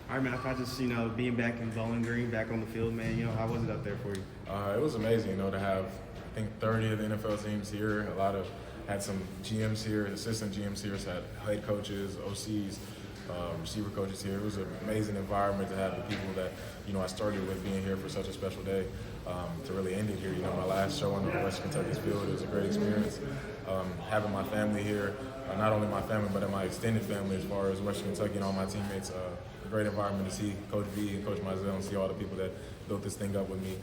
All right, man. If I just, being back in Bowling Green, back on the field, man, how was it up there for you? It was amazing, to have, I think, 30 of the NFL teams here. Had some GMs here, assistant GMs here, so had head coaches, OCs, receiver coaches here. It was an amazing environment to have the people that, I started with being here for such a special day, to really end it here. My last show on the Western Kentucky's field, it was a great experience. Having my family here, not only my family, but my extended family as far as Western Kentucky and all my teammates. A great environment to see Coach V and Coach Mizell and see all the people that built this thing up with me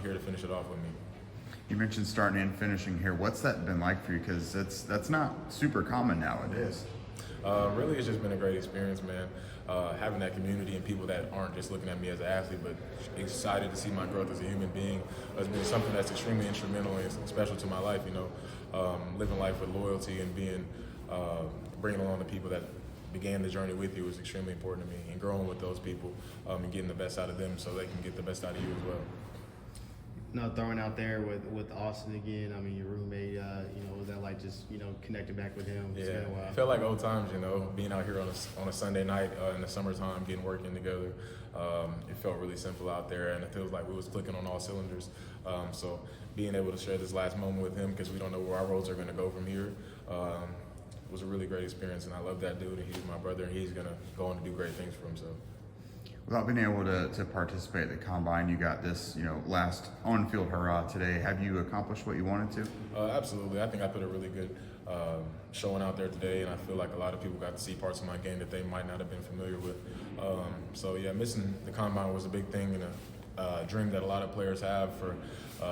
here to finish it off with me. You mentioned starting and finishing here. What's that been like for you? Because that's not super common nowadays. Really, it's just been a great experience, man. Having that community and people that aren't just looking at me as an athlete, but excited to see my growth as a human being has been something that's extremely instrumental and special to my life. Living life with loyalty and bringing along the people that began the journey with you was extremely important to me, and growing with those people and getting the best out of them so they can get the best out of you as well. Throwing out there with Austin again, your roommate, was that like just, connecting back with him? Yeah, it felt like old times, being out here on a Sunday night in the summertime, working together. It felt really simple out there, and it feels like we was clicking on all cylinders. So being able to share this last moment with him, because we don't know where our roads are going to go from here, was a really great experience, and I love that dude, and he's my brother, and he's going to go on to do great things for himself. Without being able to participate at the combine, you got this, last on-field hurrah today. Have you accomplished what you wanted to? Absolutely. I think I put a really good showing out there today, and I feel like a lot of people got to see parts of my game that they might not have been familiar with. Missing the combine was a big thing and a dream that a lot of players have for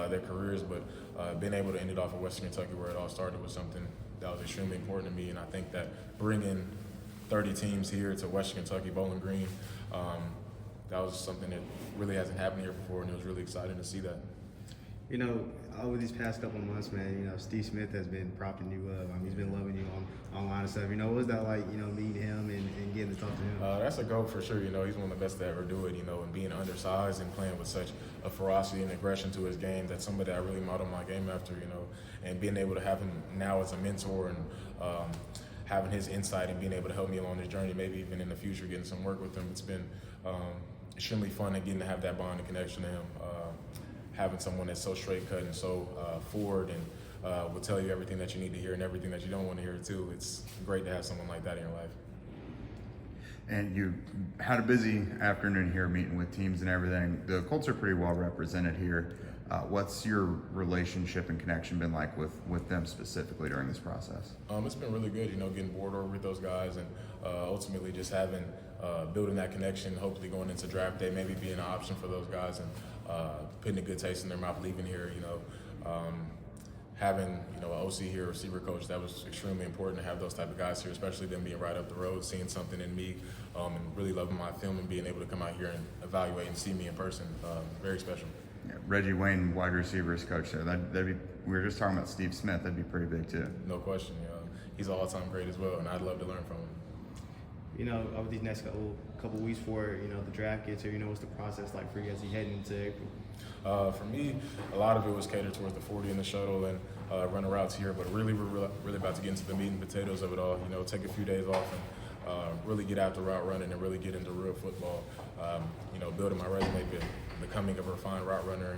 their careers, but being able to end it off at Western Kentucky where it all started was something that was extremely important to me, and I think that bringing 30 teams here to Western Kentucky, Bowling Green, that was something that really hasn't happened here before, and it was really exciting to see that. Over these past couple of months, man, Steve Smith has been propping you up. He's been loving you online and stuff. What was that like, meeting him and getting to talk to him? That's a goat for sure. He's one of the best to ever do it, and being undersized and playing with such a ferocity and aggression to his game. That's somebody I really model my game after, and being able to have him now as a mentor and having his insight and being able to help me along this journey, maybe even in the future getting some work with him. It's been extremely fun and getting to have that bond and connection to him. Having someone that's so straight cut and so forward and will tell you everything that you need to hear and everything that you don't want to hear too. It's great to have someone like that in your life. And you had a busy afternoon here meeting with teams and everything. The Colts are pretty well represented here. What's your relationship and connection been like with them specifically during this process? It's been really good, getting bored over with those guys and ultimately just building that connection, hopefully going into draft day, maybe being an option for those guys and putting a good taste in their mouth leaving here, having, an OC here, receiver coach, that was extremely important to have those type of guys here, especially them being right up the road, seeing something in me and really loving my film and being able to come out here and evaluate and see me in person. Very special. Yeah, Reggie Wayne, wide receivers coach there. We were just talking about Steve Smith. That'd be pretty big too. No question. He's an all-time great as well, and I'd love to learn from him. Over these next couple weeks before the draft gets here, what's the process like for you as you head into April? For me, a lot of it was catered towards the 40 in the shuttle and running routes here, but really we're really about to get into the meat and potatoes of it all. Take a few days off and really get after route running and really get into real football. Building my resume, becoming a refined route runner,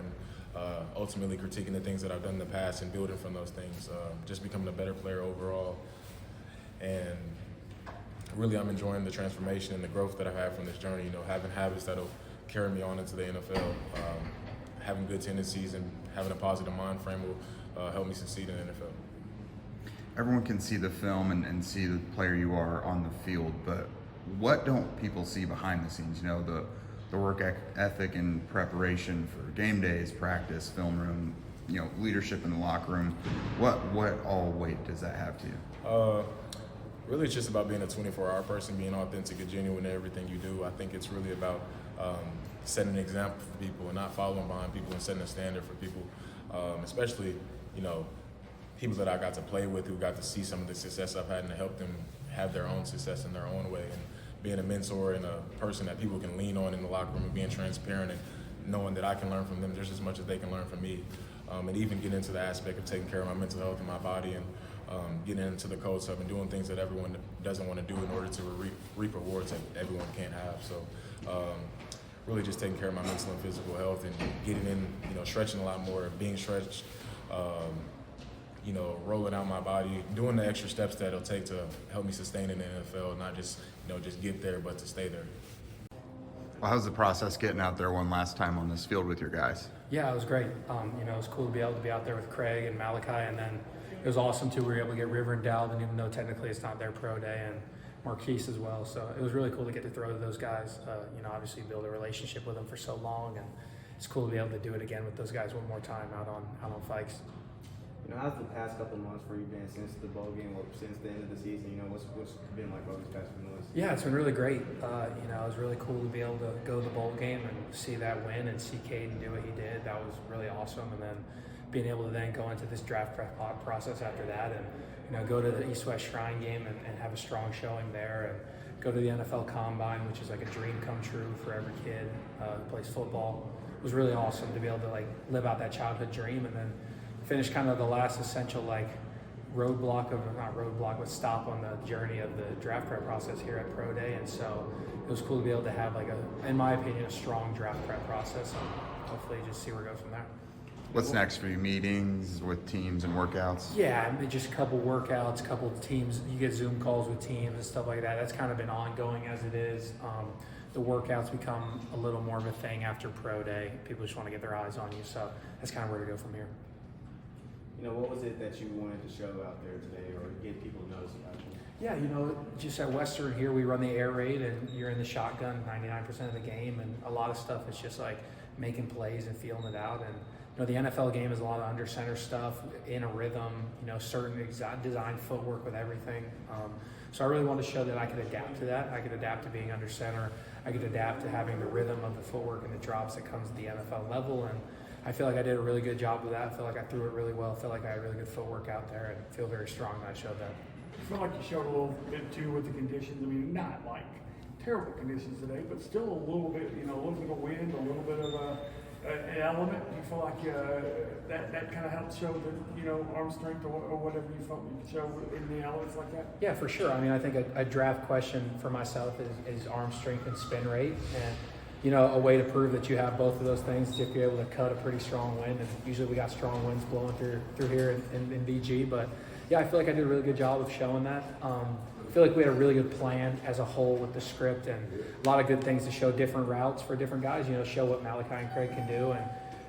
and ultimately critiquing the things that I've done in the past and building from those things. Just becoming a better player overall. And really, I'm enjoying the transformation and the growth that I've had from this journey. Having habits that'll carry me on into the NFL, having good tendencies and having a positive mind frame will help me succeed in the NFL. Everyone can see the film and see the player you are on the field, but what don't people see behind the scenes? The work ethic and preparation for game days, practice, film room, leadership in the locker room. What all weight does that have to you? Really, it's just about being a 24-hour person, being authentic and genuine in everything you do. I think it's really about setting an example for people and not following behind people and setting a standard for people, especially, people that I got to play with who got to see some of the success I've had and to help them have their own success in their own way. And being a mentor and a person that people can lean on in the locker room and being transparent and knowing that I can learn from them just as much as they can learn from me. And even get into the aspect of taking care of my mental health and my body and getting into the Colts. I've been doing things that everyone doesn't want to do in order to reap rewards that everyone can't have. So really just taking care of my mental and physical health and getting in, stretching a lot more, being stretched, rolling out my body, doing the extra steps that it'll take to help me sustain in the NFL, not just, just get there, but to stay there. Well, how's the process getting out there one last time on this field with your guys? Yeah, it was great. It was cool to be able to be out there with Craig and Malachi, and then it was awesome too. We were able to get River and Dalvin, even though technically it's not their pro day, and Marquise as well. So it was really cool to get to throw to those guys. Obviously build a relationship with them for so long, and it's cool to be able to do it again with those guys one more time out on Fikes. How's the past couple of months for you been since the bowl game or since the end of the season? What's been like over these past few months? Yeah, it's been really great. It was really cool to be able to go to the bowl game and see that win and see Caden do what he did. That was really awesome. And then being able to then go into this draft prep process after that and, go to the East-West Shrine game and have a strong showing there and go to the NFL Combine, which is like a dream come true for every kid who plays football. It was really awesome to be able to live out that childhood dream and then finish kind of the last essential but stop on the journey of the draft prep process here at Pro Day. And so it was cool to be able to have in my opinion, a strong draft prep process and hopefully just see where it goes from there. What's next for you? Meetings with teams and workouts? Yeah, just a couple workouts, a couple teams. You get Zoom calls with teams and stuff like that. That's kind of been ongoing as it is. The workouts become a little more of a thing after Pro Day. People just want to get their eyes on you. So that's kind of where to go from here. What was it that you wanted to show out there today or get people to notice about you? Yeah, just at Western here, we run the air raid and you're in the shotgun 99% of the game. And a lot of stuff is just making plays and feeling it out. And, the NFL game is a lot of under center stuff in a rhythm, certain design footwork with everything. So I really wanted to show that I could adapt to that. I could adapt to being under center. I could adapt to having the rhythm of the footwork and the drops that comes at the NFL level. And I feel like I did a really good job with that. I feel like I threw it really well. I feel like I had really good footwork out there and feel very strong that I showed that. I feel like you showed a little bit too with the conditions. I mean, not terrible conditions today, but still a little bit, a little bit of wind, a little bit of an element. Do you feel like that kind of helped show the, arm strength or whatever you felt you could show in the elements like that? Yeah, for sure. I mean, I think a draft question for myself is arm strength and spin rate. And, a way to prove that you have both of those things is if you're able to cut a pretty strong wind. And usually we got strong winds blowing through here in BG. But, yeah, I feel like I did a really good job of showing that. I feel like we had a really good plan as a whole with the script and a lot of good things to show different routes for different guys, show what Malachi and Craig can do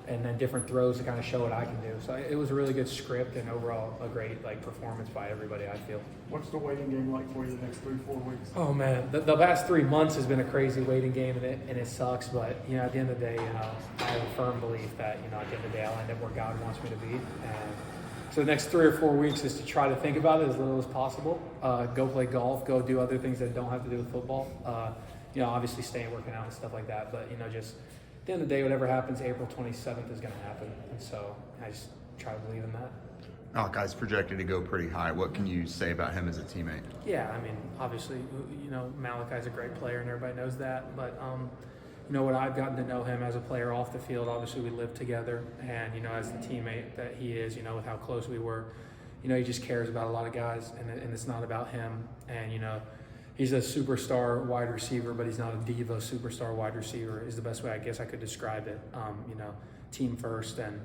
and then different throws to kind of show what I can do. So it was a really good script and overall a great performance by everybody, I feel. What's the waiting game like for you the next 3-4 weeks? Oh man, the past 3 months has been a crazy waiting game and it sucks, but at the end of the day, I have a firm belief that, at the end of the day I'll end up where God wants me to be. And so the next 3 or 4 weeks is to try to think about it as little as possible. Go play golf, go do other things that don't have to do with football. Obviously stay working out and stuff like that. But, just at the end of the day, whatever happens, April 27th is going to happen. And so I just try to believe in that. Malachi's projected to go pretty high. What can you say about him as a teammate? Yeah, I mean, obviously, Malachi's a great player and everybody knows that. But, what I've gotten to know him as a player off the field, obviously we lived together. And, as the teammate that he is, with how close we were, he just cares about a lot of guys and it's not about him. And, he's a superstar wide receiver, but he's not a diva superstar wide receiver is the best way I guess I could describe it. Team first and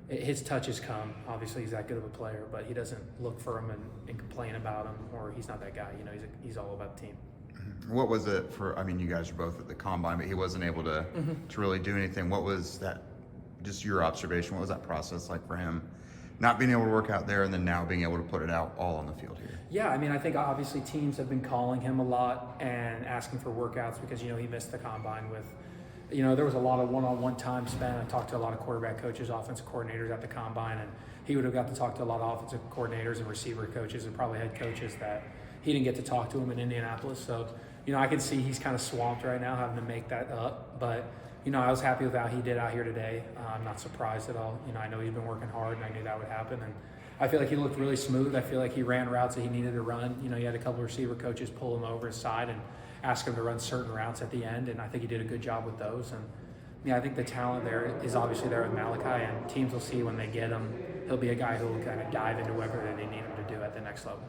his touches come. Obviously he's that good of a player, but he doesn't look for them and complain about them or he's not that guy. He's all about the team. What was it for, you guys are both at the Combine, but he wasn't able to really do anything. What was that, just your observation, what was that process like for him? Not being able to work out there and then now being able to put it out all on the field here. Yeah, I think obviously teams have been calling him a lot and asking for workouts because, he missed the Combine with, there was a lot of one-on-one time spent. I talked to a lot of quarterback coaches, offensive coordinators at the Combine, and he would have got to talk to a lot of offensive coordinators and receiver coaches and probably head coaches that he didn't get to talk to him in Indianapolis. So, I can see he's kind of swamped right now having to make that up. But, I was happy with how he did out here today. I'm not surprised at all. I know he's been working hard and I knew that would happen. And I feel like he looked really smooth. I feel like he ran routes that he needed to run. He had a couple of receiver coaches pull him over his side and ask him to run certain routes at the end. And I think he did a good job with those. And I think the talent there is obviously there with Malachi, and teams will see when they get him he'll be a guy who will kind of dive into whatever they need him to do at the next level.